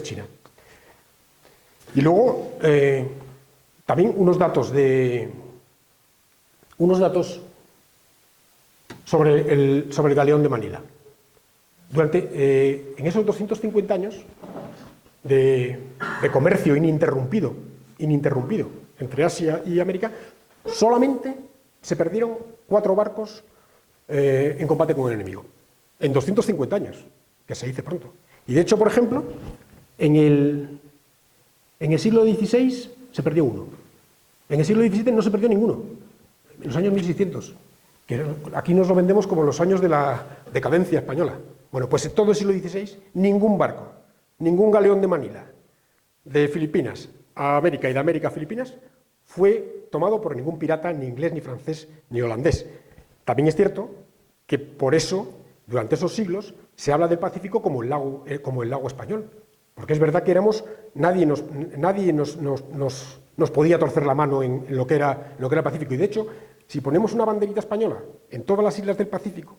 China. Y luego, también unos datos sobre el galeón de Manila. En esos 250 años de comercio ininterrumpido entre Asia y América, solamente se perdieron 4 barcos en combate con el enemigo. En 250 años, que se dice pronto. Y de hecho, por ejemplo, en el siglo XVI se perdió uno. En el siglo XVII no se perdió ninguno. En los años 1600. Que aquí nos lo vendemos como los años de la decadencia española. Bueno, pues en todo el siglo XVI, ningún barco, ningún galeón de Manila, de Filipinas a América y de América a Filipinas, fue tomado por ningún pirata, ni inglés, ni francés, ni holandés. También es cierto que por eso, durante esos siglos, se habla del Pacífico como el lago español. Porque es verdad que nadie nos podía torcer la mano en lo que era el Pacífico. Y de hecho, si ponemos una banderita española en todas las islas del Pacífico,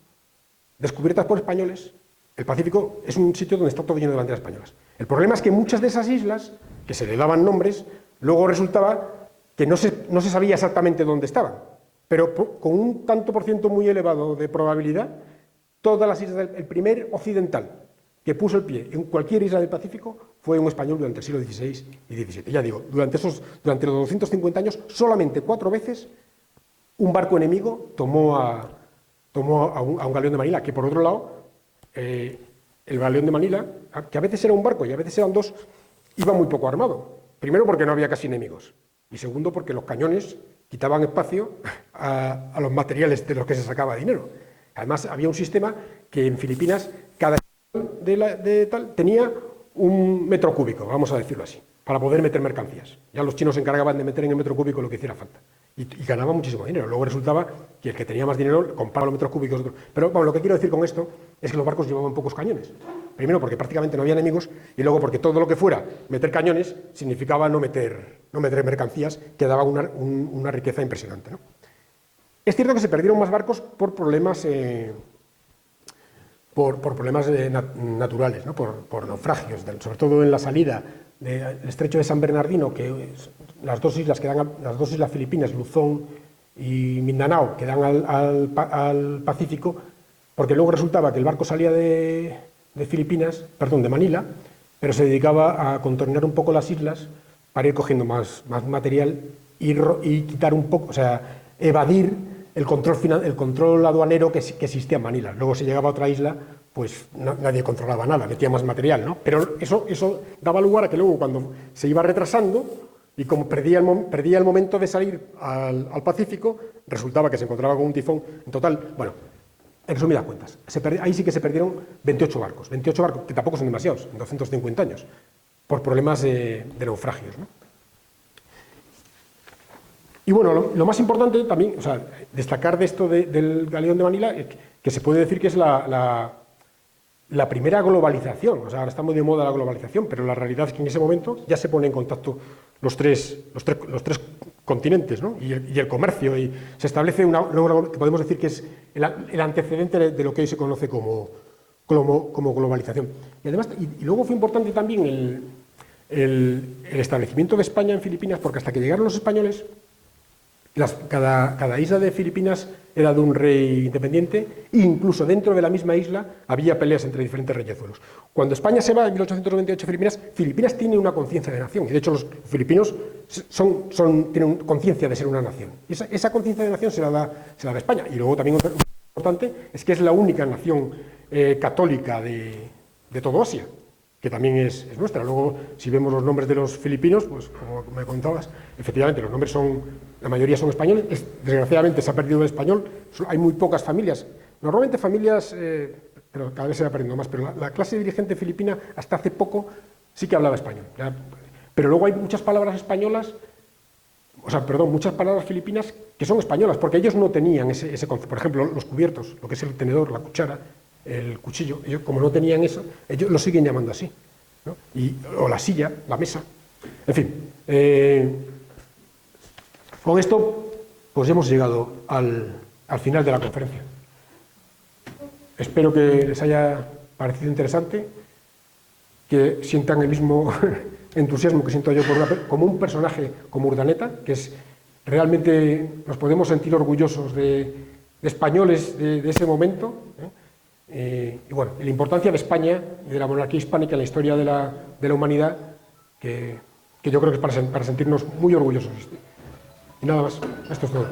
descubiertas por españoles, el Pacífico es un sitio donde está todo lleno de banderas españolas. El problema es que muchas de esas islas, que se le daban nombres, luego resultaba que no se sabía exactamente dónde estaban, pero con un tanto por ciento muy elevado de probabilidad, todas las islas, el primer occidental que puso el pie en cualquier isla del Pacífico fue un español durante el siglo XVI y XVII. Ya digo, durante los 250 años, solamente 4 veces un barco enemigo tomó a un galeón de Manila, que por otro lado, el galeón de Manila, que a veces era un barco y a veces eran 2, iba muy poco armado. Primero porque no había casi enemigos, y segundo porque los cañones quitaban espacio a los materiales de los que se sacaba dinero. Además, había un sistema que en Filipinas, cada tenía 1 metro cúbico, vamos a decirlo así, para poder meter mercancías. Ya los chinos se encargaban de meter en el metro cúbico lo que hiciera falta. Y ganaba muchísimo dinero. Luego resultaba que el que tenía más dinero compraba los metros cúbicos. Pero bueno, lo que quiero decir con esto es que los barcos llevaban pocos cañones. Primero porque prácticamente no había enemigos, y luego porque todo lo que fuera meter cañones significaba no meter mercancías, que daba una riqueza impresionante, ¿no? Es cierto que se perdieron más barcos por problemas naturales, ¿no? por naufragios, sobre todo en la salida del estrecho de San Bernardino, que las dos islas filipinas, Luzón y Mindanao, que dan al Pacífico, porque luego resultaba que el barco salía de Manila, pero se dedicaba a contornear un poco las islas para ir cogiendo más material y quitar un poco, o sea, evadir el control aduanero que existía en Manila. Luego se llegaba a otra isla, pues nadie controlaba nada, metía más material, ¿no? Pero eso daba lugar a que luego, cuando se iba retrasando y como perdía el momento de salir al Pacífico, resultaba que se encontraba con un tifón. En total, bueno, en resumidas cuentas, ahí sí que se perdieron 28 barcos, que tampoco son demasiados, en 250 años, por problemas de naufragios, ¿no? Y bueno, lo más importante también, o sea, destacar de esto del galeón de Manila, que se puede decir que es la primera globalización. O sea, ahora está muy de moda la globalización, pero la realidad es que en ese momento ya se ponen en contacto los tres continentes, ¿no? y el comercio, y se establece que podemos decir que es el antecedente de lo que hoy se conoce como globalización. Y además, y luego fue importante también el establecimiento de España en Filipinas, porque hasta que llegaron los españoles, cada isla de Filipinas era de un rey independiente, e incluso dentro de la misma isla había peleas entre diferentes reyezuelos. Cuando España se va en 1898 a Filipinas tiene una conciencia de nación, y de hecho los filipinos tienen conciencia de ser una nación. Y esa conciencia de nación se la da España. Y luego también otra cosa importante es que es la única nación católica de todo Asia, que también es nuestra. Luego, si vemos los nombres de los filipinos, pues como me contabas, efectivamente los nombres la mayoría son españoles. Desgraciadamente se ha perdido el español, hay muy pocas familias, normalmente familias, pero cada vez se va perdiendo más, pero la clase dirigente filipina hasta hace poco sí que hablaba español, pero luego hay muchas palabras españolas muchas palabras filipinas que son españolas, porque ellos no tenían ese concepto. Por ejemplo, los cubiertos, lo que es el tenedor, la cuchara, el cuchillo, ellos como no tenían eso, ellos lo siguen llamando así, ¿no? O la silla, la mesa, en fin. Con esto, pues hemos llegado al final de la conferencia. Espero que les haya parecido interesante, que sientan el mismo entusiasmo que siento yo como un personaje como Urdaneta, que es realmente, nos podemos sentir orgullosos de españoles de ese momento, y bueno, la importancia de España y de la monarquía hispánica en la historia de la humanidad, que yo creo que es para sentirnos muy orgullosos. Y nada más, esto es todo.